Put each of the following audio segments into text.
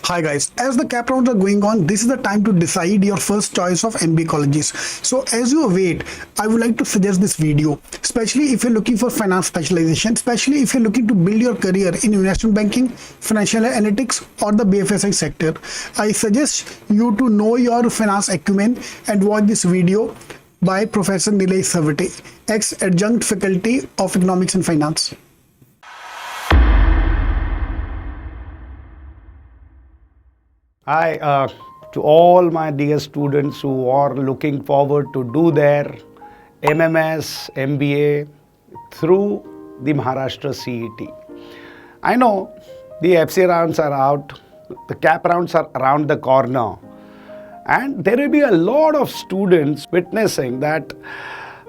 Hi guys, as the cap rounds are going on, this is the time to decide your first choice of MBA colleges. So as you await, I would like to suggest this video, especially if you're looking for finance specialization, especially if you're looking to build your career in investment banking, financial analytics or the BFSI sector. I suggest you to know your finance acumen and watch this video by Professor Nilesh Sarawate, ex-adjunct faculty of economics and finance. Hi, to all my dear students who are looking forward to do their MMS, MBA through the Maharashtra CET. I know the FC rounds are out, the cap rounds are around the corner, and there will be a lot of students witnessing that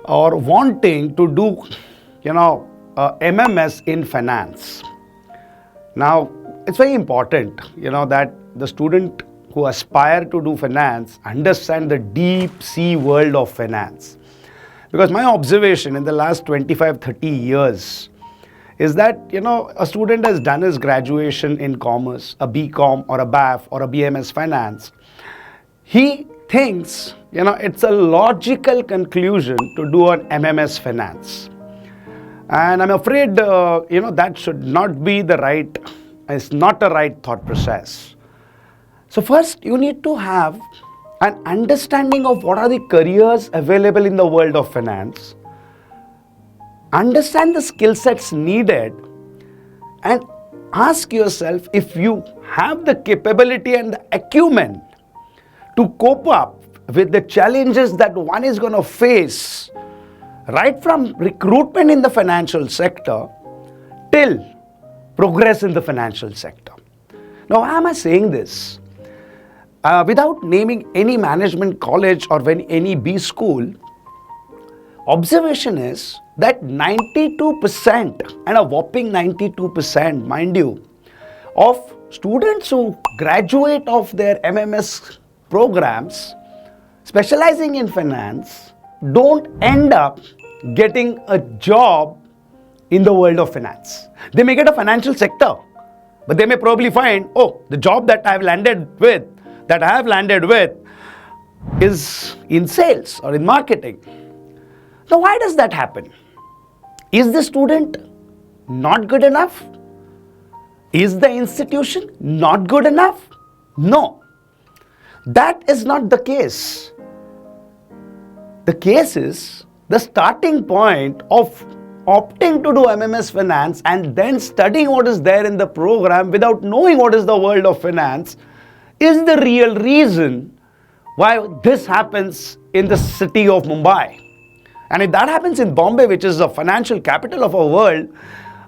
or wanting to do, MMS in finance. Now, it's very important, that the student who aspire to do finance understand the deep sea world of finance. Because my observation in the last 25, 30 years is that, a student has done his graduation in commerce, a BCom or a BAF or a BMS finance. He thinks, it's a logical conclusion to do an MMS finance. And I'm afraid, that should not be it's not a right thought process. So first, you need to have an understanding of what are the careers available in the world of finance, understand the skill sets needed, and ask yourself if you have the capability and the acumen to cope up with the challenges that one is going to face right from recruitment in the financial sector till progress in the financial sector. Now, why am I saying this? Without naming any management college or any B school, observation is that 92%, and a whopping 92%, mind you, of students who graduate of their MMS programs specializing in finance don't end up getting a job in the world of finance. They may get a financial sector, but they may probably find, the job that I have landed with is in sales or in marketing. Now, why does that happen? Is the student not good enough? Is the institution not good enough? No, that is not the case. The case is the starting point of opting to do MMS finance and then studying what is there in the program without knowing what is the world of finance is the real reason why this happens in the city of Mumbai. And if that happens in Bombay, which is the financial capital of our world,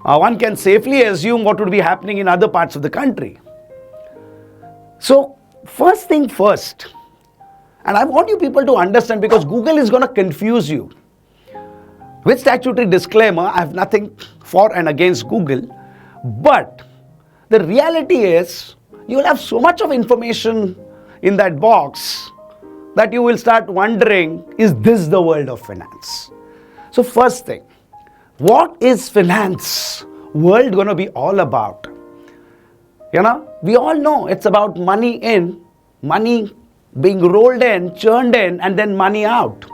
one can safely assume what would be happening in other parts of the country. So, first thing first, and I want you people to understand because Google is going to confuse you. With statutory disclaimer, I have nothing for and against Google, but the reality is you will have so much of information in that box that you will start wondering, is this the world of finance? So first thing, what is finance world going to be all about? We all know it's about money in, money being rolled in, churned in, and then money out.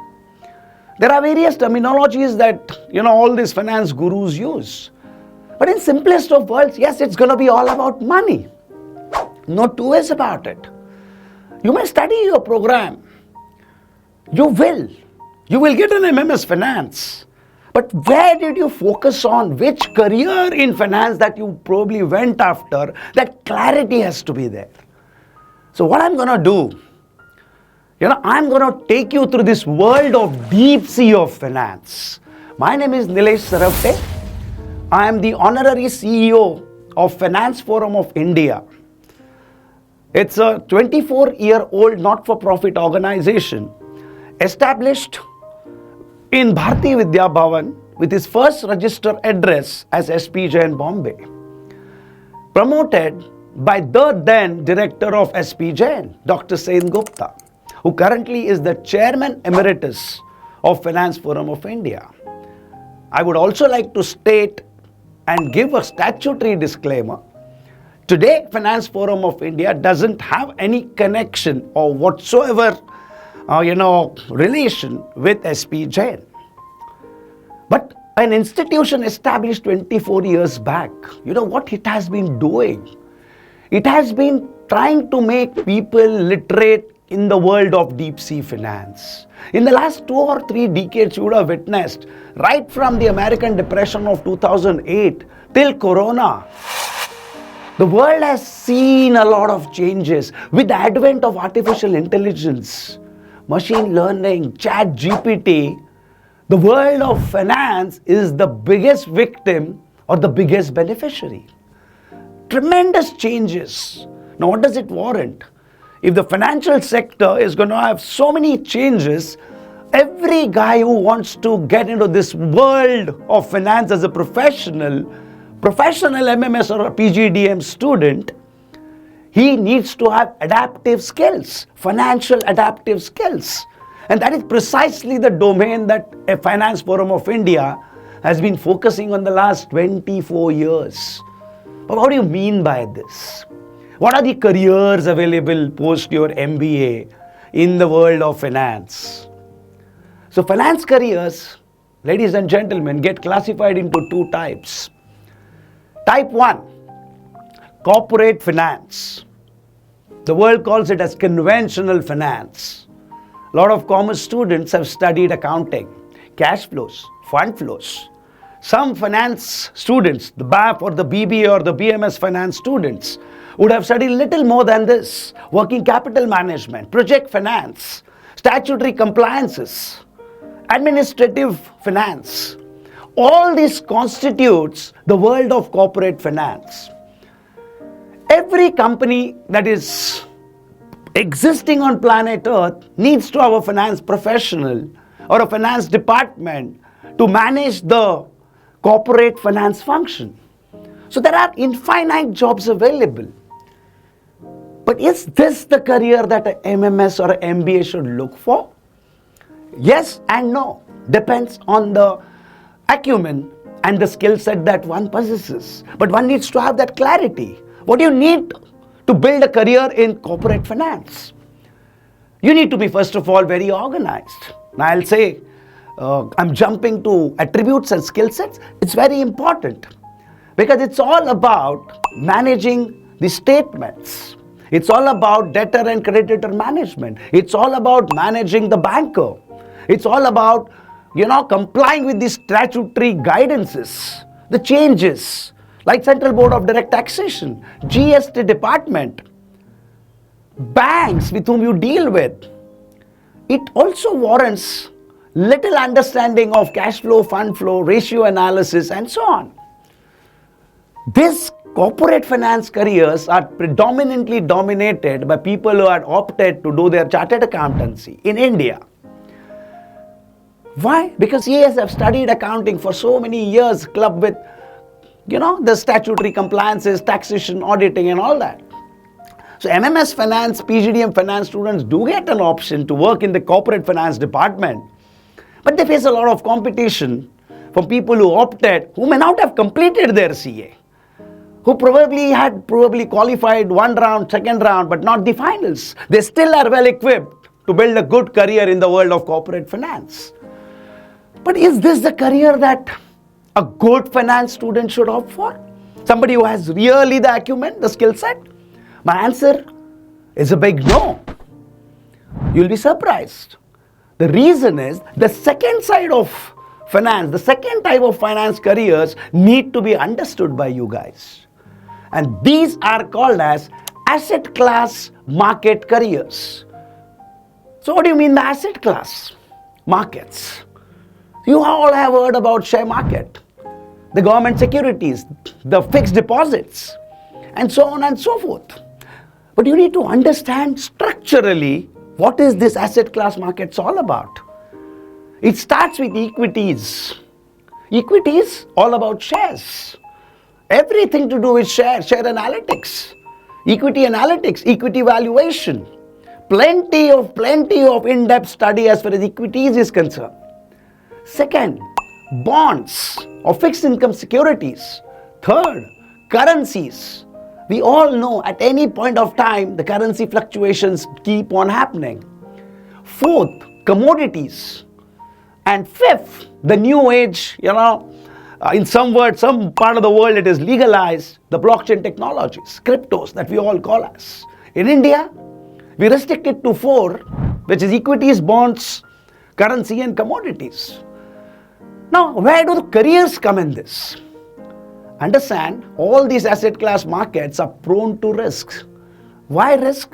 There are various terminologies that, all these finance gurus use. But in simplest of words, yes, it's going to be all about money. No two ways about it. You may study your program. You will get an MMS finance. But where did you focus on? Which career in finance that you probably went after? That clarity has to be there. So what I'm going to do, I'm going to take you through this world of deep sea of finance. My name is Nilesh Sarawate. I am the honorary CEO of Finance Forum of India. It's a 24-year-old not-for-profit organization established in Bharati Vidya Bhavan with its first registered address as SPJ in Bombay. Promoted by the then director of SPJ, Dr. Sen Gupta, who currently is the chairman emeritus of Finance Forum of India. I would also like to state and give a statutory disclaimer Today, Finance Forum of India doesn't have any connection or whatsoever, relation with SP Jain. But an institution established 24 years back, what it has been doing? It has been trying to make people literate in the world of deep sea finance. In the last 2 or 3 decades, you would have witnessed, right from the American Depression of 2008 till Corona, the world has seen a lot of changes with the advent of artificial intelligence, machine learning, chat GPT. The world of finance is the biggest victim or the biggest beneficiary. Tremendous changes. Now, what does it warrant? If the financial sector is going to have so many changes, every guy who wants to get into this world of finance as a professional MMS or a PGDM student, he needs to have adaptive skills, financial adaptive skills. And that is precisely the domain that a Finance Forum of India has been focusing on the last 24 years. But what do you mean by this? What are the careers available post your MBA in the world of finance? So finance careers, ladies and gentlemen, get classified into 2 types. Type 1, corporate finance. The world calls it as conventional finance. A lot of commerce students have studied accounting, cash flows, fund flows. Some finance students, the BAF or the BBA or the BMS finance students, would have studied little more than this: working capital management, project finance, statutory compliances, administrative finance. All this constitutes the world of corporate finance. Every company that is existing on planet Earth needs to have a finance professional or a finance department to manage the corporate finance function. So there are infinite jobs available. But is this the career that an MMS or an MBA should look for? Yes and no. Depends on the acumen and the skill set that one possesses. But one needs to have that clarity. What do you need to build a career in corporate finance? You need to be, first of all, very organized. Now I'll say, I'm jumping to attributes and skill sets. It's very important because it's all about managing the statements. It's all about debtor and creditor management. It's all about managing the banker. It's all about, complying with the statutory guidances, the changes, like Central Board of Direct Taxation, GST department, banks with whom you deal with. It also warrants little understanding of cash flow, fund flow, ratio analysis, and so on. These corporate finance careers are predominantly dominated by people who had opted to do their chartered accountancy in India. Why? Because yes, I've studied accounting for so many years, clubbed with, the statutory compliances, taxation, auditing, and all that. So MMS finance, PGDM finance students do get an option to work in the corporate finance department. But they face a lot of competition from people who opted, who may not have completed their CA, who probably had qualified 1 round, 2nd round, but not the finals. They still are well equipped to build a good career in the world of corporate finance. But is this the career that a good finance student should opt for? Somebody who has really the acumen, the skill set? My answer is a big no. You'll be surprised. The reason is the second side of finance, the second type of finance careers need to be understood by you guys. And these are called as asset class market careers. So what do you mean by asset class? Markets. You all have heard about share market, the government securities, the fixed deposits, and so on and so forth. But you need to understand structurally what is this asset class markets all about. It starts with equities. Equities, all about shares. Everything to do with share analytics, equity analytics, equity valuation. Plenty of in-depth study as far as equities is concerned. Second, bonds or fixed income securities. Third, currencies. We all know at any point of time the currency fluctuations keep on happening. Fourth, commodities. And fifth, the new age, in some part of the world it is legalized, the blockchain technologies, cryptos that we all call as. In India, we restrict it to four, which is equities, bonds, currency and commodities. Now, where do the careers come in this? Understand, all these asset class markets are prone to risks. Why risk?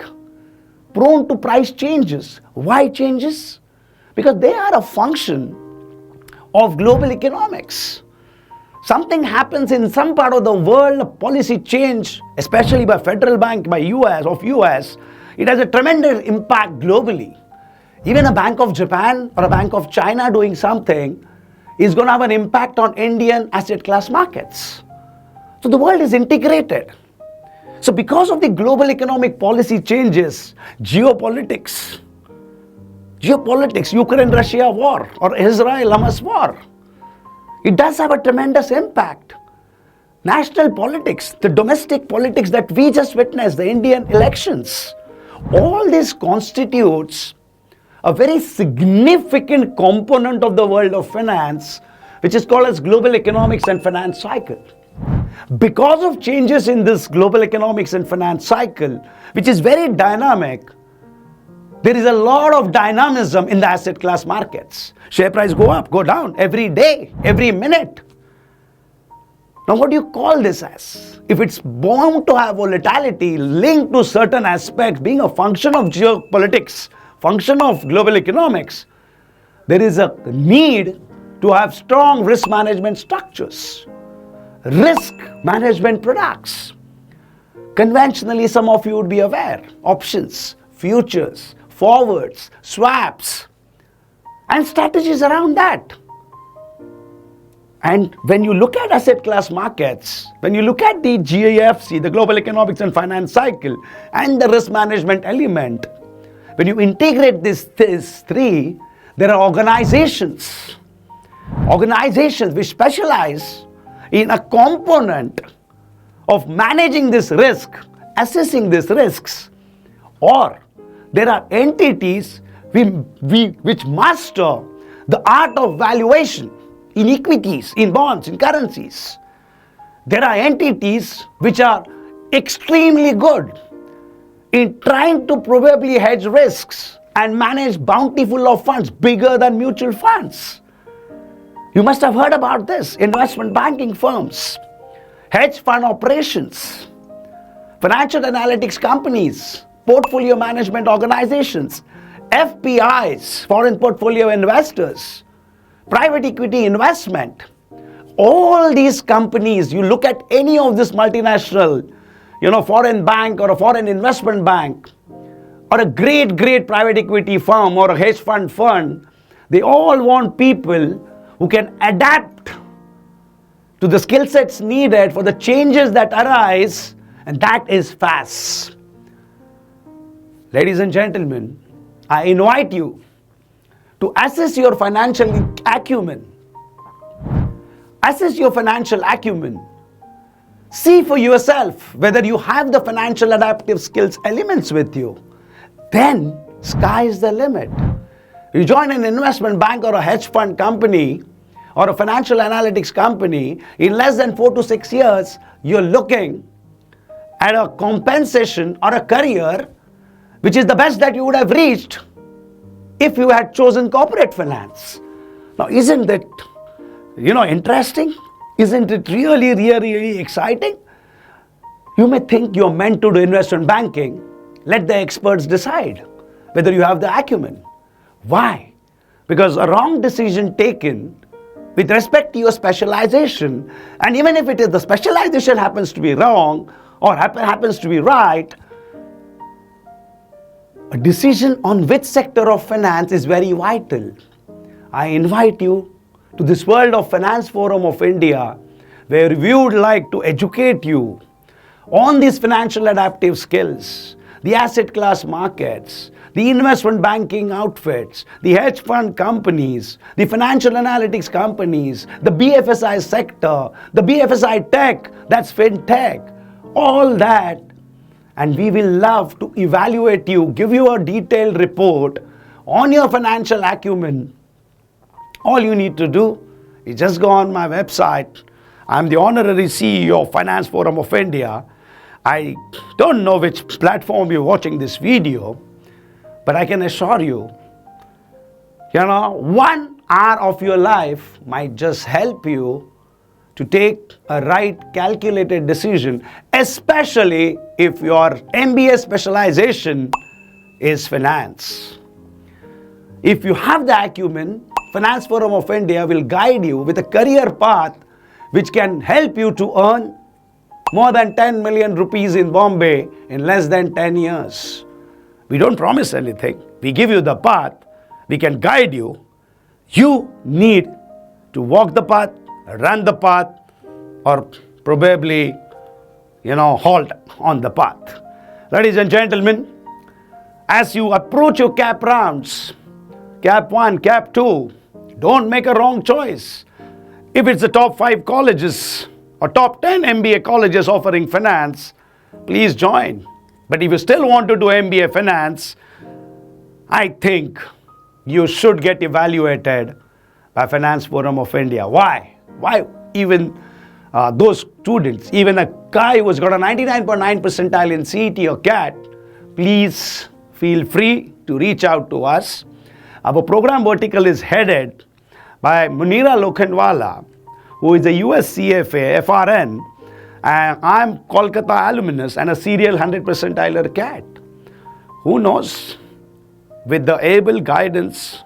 Prone to price changes. Why changes? Because they are a function of global economics. Something happens in some part of the world, a policy change, especially by federal bank, by US, it has a tremendous impact globally. Even a Bank of Japan or a Bank of China doing something is going to have an impact on Indian asset class markets. So the world is integrated. So because of the global economic policy changes, geopolitics, Ukraine-Russia war or Israel-Hamas war, it does have a tremendous impact. National politics, the domestic politics that we just witnessed, the Indian elections, all this constitutes a very significant component of the world of finance, which is called as global economics and finance cycle. Because of changes in this global economics and finance cycle, which is very dynamic, there is a lot of dynamism in the asset class markets. Share price go up, go down every day, every minute. Now what do you call this as? If it's bound to have volatility linked to certain aspects being a function of geopolitics, function of global economics, there is a need to have strong risk management structures, risk management products. Conventionally, some of you would be aware, options, futures, forwards, swaps, and strategies around that. And when you look at asset class markets, when you look at the GEFC, the global economics and finance cycle, and the risk management element, when you integrate these three, there are organizations which specialize in a component of managing this risk, assessing these risks, or there are entities which master the art of valuation in equities, in bonds, in currencies. There are entities which are extremely good in trying to probably hedge risks and manage bountiful of funds bigger than mutual funds. You must have heard about this. Investment banking firms, hedge fund operations, financial analytics companies, portfolio management organizations, FPIs, foreign portfolio investors, private equity investment. All these companies, you look at any of this multinational, foreign bank or a foreign investment bank or a great private equity firm or a hedge fund, they all want people who can adapt to the skill sets needed for the changes that arise, and that is fast. Ladies and gentlemen, I invite you to assess your financial acumen. Assess your financial acumen. See for yourself whether you have the financial adaptive skills elements with you. Then, sky is the limit. You join an investment bank or a hedge fund company or a financial analytics company, in less than 4 to 6 years, you're looking at a compensation or a career which is the best that you would have reached if you had chosen corporate finance. Now, isn't that, interesting? Isn't it really exciting? You may think you're meant to do investment banking. Let the experts decide whether you have the acumen. Why? Because a wrong decision taken with respect to your specialization, and even if the specialization happens to be wrong or happens to be right, a decision on which sector of finance is very vital. I invite you to this World of Finance Forum of India, where we would like to educate you on these financial adaptive skills, the asset class markets, the investment banking outfits, the hedge fund companies, the financial analytics companies, the BFSI sector, the BFSI tech, that's fintech. all that, and we will love to evaluate you, give you a detailed report on your financial acumen. All you need to do is just go on my website. I'm the honorary CEO of Finance Forum of India. I don't know which platform you're watching this video, but I can assure you, 1 hour of your life might just help you to take a right calculated decision, especially if your MBA specialization is finance. If you have the acumen, Finance Forum of India will guide you with a career path which can help you to earn more than 10 million rupees in Bombay in less than 10 years. We don't promise anything. We give you the path. We can guide you. You need to walk the path, run the path, or probably, halt on the path. Ladies and gentlemen, as you approach your CAP rounds, CAP 1, CAP 2, don't make a wrong choice. If it's the top 5 colleges or top 10 MBA colleges offering finance, please join. But if you still want to do MBA finance, I think you should get evaluated by Finance Forum of India. Why? Why even those students, even a guy who's got a 99.9 percentile in CET or CAT, please feel free to reach out to us. Our program vertical is headed by Munira Lokhandwala, who is a US CFA, FRN, and I'm Kolkata alumnus and a serial 100 percentiler CAT. Who knows? With the able guidance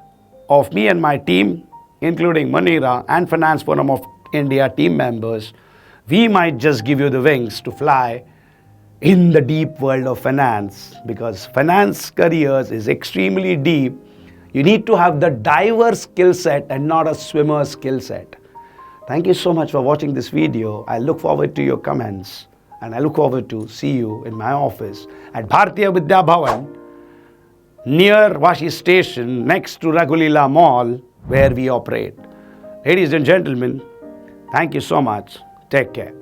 of me and my team, including Munira and Finance Forum of India team members, we might just give you the wings to fly in the deep world of finance, because finance careers is extremely deep. You need to have the diverse skill set and not a swimmer skill set. Thank you so much for watching this video. I look forward to your comments, and I look forward to see you in my office at Bharatiya Vidya Bhavan, near Vashi station, next to Raghulila Mall, where we operate. Ladies and gentlemen, thank you so much. Take care.